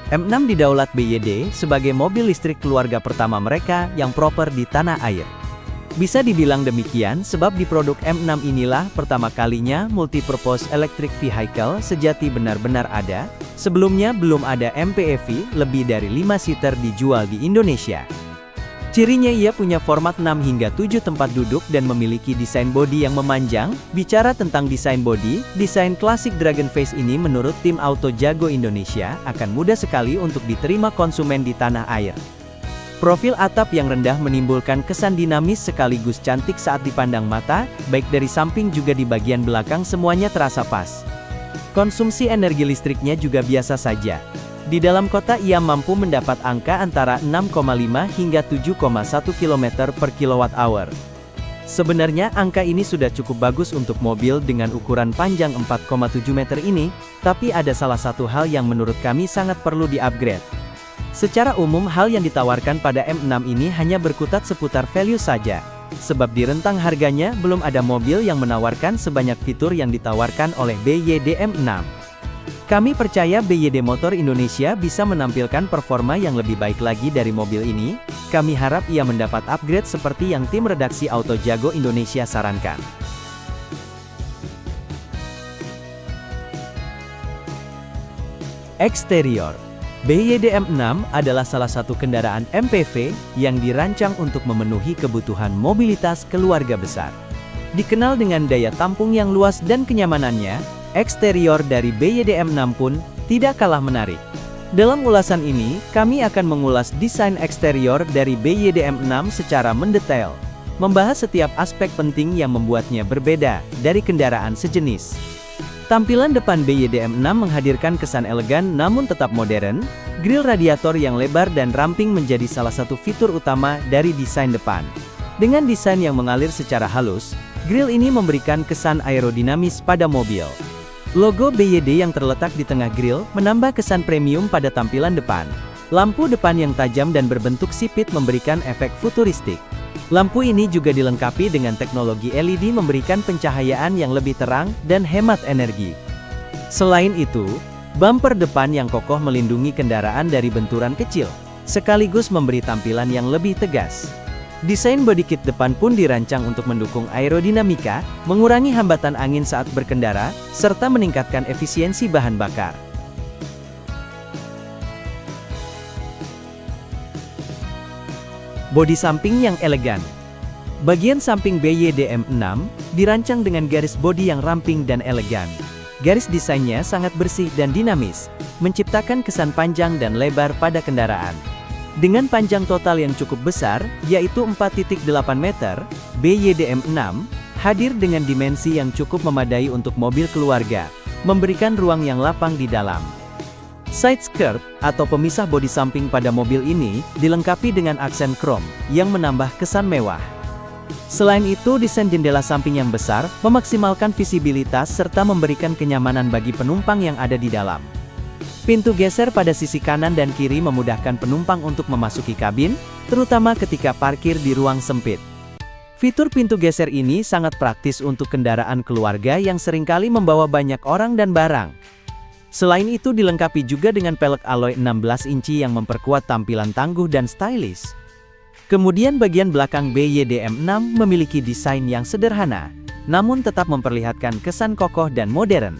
M6 didaulat BYD sebagai mobil listrik keluarga pertama mereka yang proper di tanah air. Bisa dibilang demikian sebab di produk M6 inilah pertama kalinya multipurpose electric vehicle sejati benar-benar ada. Sebelumnya belum ada MPV lebih dari 5 seater dijual di Indonesia. Cirinya ia punya format 6 hingga 7 tempat duduk dan memiliki desain bodi yang memanjang. Bicara tentang desain bodi, desain klasik Dragon Face ini menurut tim Auto Jago Indonesia akan mudah sekali untuk diterima konsumen di tanah air. Profil atap yang rendah menimbulkan kesan dinamis sekaligus cantik saat dipandang mata, baik dari samping juga di bagian belakang semuanya terasa pas. Konsumsi energi listriknya juga biasa saja. Di dalam kota ia mampu mendapat angka antara 6,5 hingga 7,1 km per kWh. Sebenarnya angka ini sudah cukup bagus untuk mobil dengan ukuran panjang 4,7 meter ini, tapi ada salah satu hal yang menurut kami sangat perlu di-upgrade. Secara umum hal yang ditawarkan pada M6 ini hanya berkutat seputar value saja. Sebab di rentang harganya belum ada mobil yang menawarkan sebanyak fitur yang ditawarkan oleh BYD M6. Kami percaya BYD Motor Indonesia bisa menampilkan performa yang lebih baik lagi dari mobil ini. Kami harap ia mendapat upgrade seperti yang tim redaksi Auto Jago Indonesia sarankan. Eksterior. BYD M6 adalah salah satu kendaraan MPV yang dirancang untuk memenuhi kebutuhan mobilitas keluarga besar. Dikenal dengan daya tampung yang luas dan kenyamanannya, eksterior dari BYD M6 pun tidak kalah menarik. Dalam ulasan ini, kami akan mengulas desain eksterior dari BYD M6 secara mendetail, membahas setiap aspek penting yang membuatnya berbeda dari kendaraan sejenis. Tampilan depan BYD M6 menghadirkan kesan elegan namun tetap modern. Grill radiator yang lebar dan ramping menjadi salah satu fitur utama dari desain depan. Dengan desain yang mengalir secara halus, grill ini memberikan kesan aerodinamis pada mobil. Logo BYD yang terletak di tengah grill menambah kesan premium pada tampilan depan. Lampu depan yang tajam dan berbentuk sipit memberikan efek futuristik. Lampu ini juga dilengkapi dengan teknologi LED memberikan pencahayaan yang lebih terang dan hemat energi. Selain itu, bumper depan yang kokoh melindungi kendaraan dari benturan kecil, sekaligus memberi tampilan yang lebih tegas. Desain body kit depan pun dirancang untuk mendukung aerodinamika, mengurangi hambatan angin saat berkendara, serta meningkatkan efisiensi bahan bakar. Bodi samping yang elegan. Bagian samping BYD M6 dirancang dengan garis bodi yang ramping dan elegan. Garis desainnya sangat bersih dan dinamis, menciptakan kesan panjang dan lebar pada kendaraan. Dengan panjang total yang cukup besar, yaitu 4,8 meter, BYD M6 hadir dengan dimensi yang cukup memadai untuk mobil keluarga, memberikan ruang yang lapang di dalam. Side skirt, atau pemisah bodi samping pada mobil ini, dilengkapi dengan aksen krom, yang menambah kesan mewah. Selain itu, desain jendela samping yang besar, memaksimalkan visibilitas serta memberikan kenyamanan bagi penumpang yang ada di dalam. Pintu geser pada sisi kanan dan kiri memudahkan penumpang untuk memasuki kabin, terutama ketika parkir di ruang sempit. Fitur pintu geser ini sangat praktis untuk kendaraan keluarga yang seringkali membawa banyak orang dan barang. Selain itu dilengkapi juga dengan pelek alloy 16 inci yang memperkuat tampilan tangguh dan stylish. Kemudian bagian belakang BYD M6 memiliki desain yang sederhana, namun tetap memperlihatkan kesan kokoh dan modern.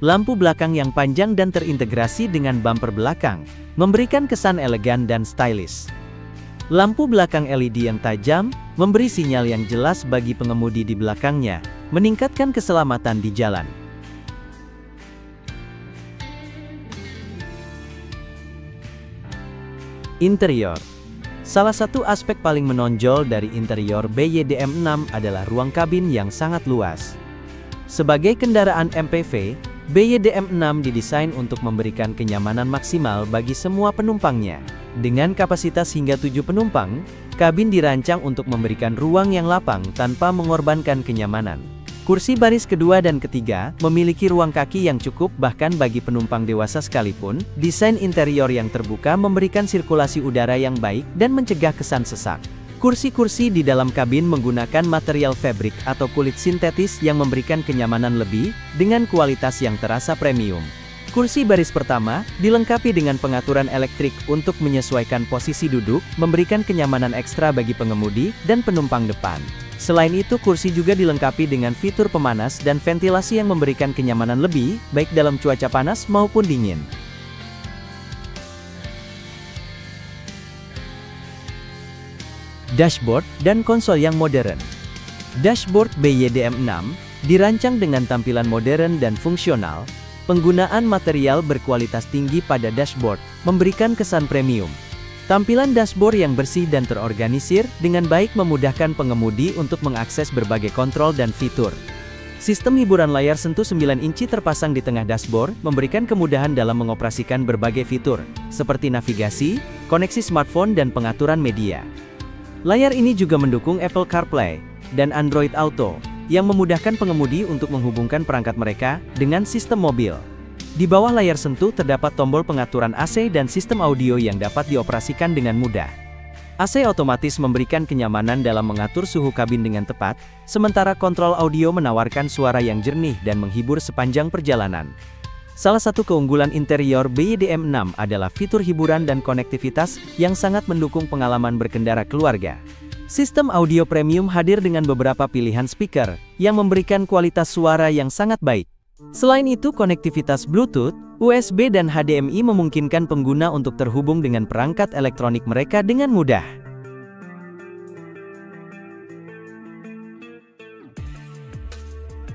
Lampu belakang yang panjang dan terintegrasi dengan bumper belakang, memberikan kesan elegan dan stylish. Lampu belakang LED yang tajam, memberi sinyal yang jelas bagi pengemudi di belakangnya, meningkatkan keselamatan di jalan. Interior. Salah satu aspek paling menonjol dari interior BYD M6 adalah ruang kabin yang sangat luas. Sebagai kendaraan MPV, BYD M6 didesain untuk memberikan kenyamanan maksimal bagi semua penumpangnya. Dengan kapasitas hingga 7 penumpang, kabin dirancang untuk memberikan ruang yang lapang tanpa mengorbankan kenyamanan. Kursi baris kedua dan ketiga memiliki ruang kaki yang cukup bahkan bagi penumpang dewasa sekalipun. Desain interior yang terbuka memberikan sirkulasi udara yang baik dan mencegah kesan sesak. Kursi-kursi di dalam kabin menggunakan material fabric atau kulit sintetis yang memberikan kenyamanan lebih dengan kualitas yang terasa premium. Kursi baris pertama dilengkapi dengan pengaturan elektrik untuk menyesuaikan posisi duduk, memberikan kenyamanan ekstra bagi pengemudi dan penumpang depan. Selain itu, kursi juga dilengkapi dengan fitur pemanas dan ventilasi yang memberikan kenyamanan lebih, baik dalam cuaca panas maupun dingin. Dashboard dan konsol yang modern. Dashboard BYD-M6 dirancang dengan tampilan modern dan fungsional. Penggunaan material berkualitas tinggi pada dashboard memberikan kesan premium. Tampilan dashboard yang bersih dan terorganisir dengan baik memudahkan pengemudi untuk mengakses berbagai kontrol dan fitur. Sistem hiburan layar sentuh 9 inci terpasang di tengah dashboard, memberikan kemudahan dalam mengoperasikan berbagai fitur, seperti navigasi, koneksi smartphone dan pengaturan media. Layar ini juga mendukung Apple CarPlay dan Android Auto, yang memudahkan pengemudi untuk menghubungkan perangkat mereka dengan sistem mobil. Di bawah layar sentuh terdapat tombol pengaturan AC dan sistem audio yang dapat dioperasikan dengan mudah. AC otomatis memberikan kenyamanan dalam mengatur suhu kabin dengan tepat, sementara kontrol audio menawarkan suara yang jernih dan menghibur sepanjang perjalanan. Salah satu keunggulan interior BYD-M6 adalah fitur hiburan dan konektivitas yang sangat mendukung pengalaman berkendara keluarga. Sistem audio premium hadir dengan beberapa pilihan speaker, yang memberikan kualitas suara yang sangat baik. Selain itu, konektivitas Bluetooth, USB dan HDMI memungkinkan pengguna untuk terhubung dengan perangkat elektronik mereka dengan mudah.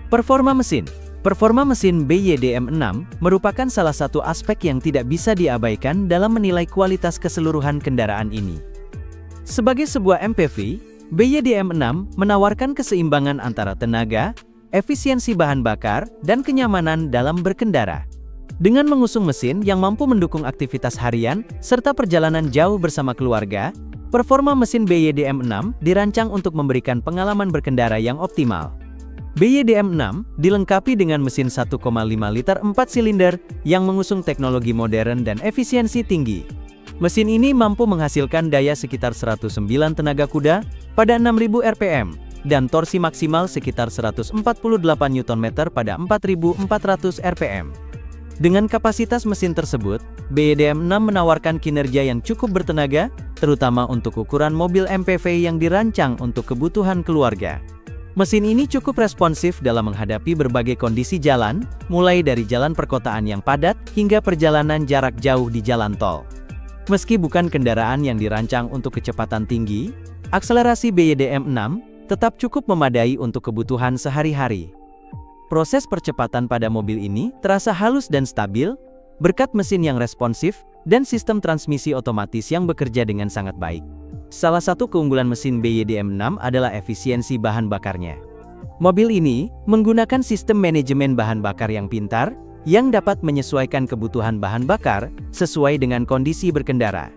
Performa mesin. Performa mesin BYD-M6 merupakan salah satu aspek yang tidak bisa diabaikan dalam menilai kualitas keseluruhan kendaraan ini. Sebagai sebuah MPV, BYD-M6 menawarkan keseimbangan antara tenaga, efisiensi bahan bakar, dan kenyamanan dalam berkendara. Dengan mengusung mesin yang mampu mendukung aktivitas harian, serta perjalanan jauh bersama keluarga, performa mesin BYD-M6 dirancang untuk memberikan pengalaman berkendara yang optimal. BYD-M6 dilengkapi dengan mesin 1,5 liter 4 silinder yang mengusung teknologi modern dan efisiensi tinggi. Mesin ini mampu menghasilkan daya sekitar 109 tenaga kuda pada 6.000 rpm dan torsi maksimal sekitar 148 Nm pada 4.400 rpm. Dengan kapasitas mesin tersebut, BYD-M6 menawarkan kinerja yang cukup bertenaga, terutama untuk ukuran mobil MPV yang dirancang untuk kebutuhan keluarga. Mesin ini cukup responsif dalam menghadapi berbagai kondisi jalan, mulai dari jalan perkotaan yang padat hingga perjalanan jarak jauh di jalan tol. Meski bukan kendaraan yang dirancang untuk kecepatan tinggi, akselerasi BYD-M6 tetap cukup memadai untuk kebutuhan sehari-hari. Proses percepatan pada mobil ini terasa halus dan stabil, berkat mesin yang responsif dan sistem transmisi otomatis yang bekerja dengan sangat baik. Salah satu keunggulan mesin BYD-M6 adalah efisiensi bahan bakarnya. Mobil ini menggunakan sistem manajemen bahan bakar yang pintar, yang dapat menyesuaikan kebutuhan bahan bakar sesuai dengan kondisi berkendara.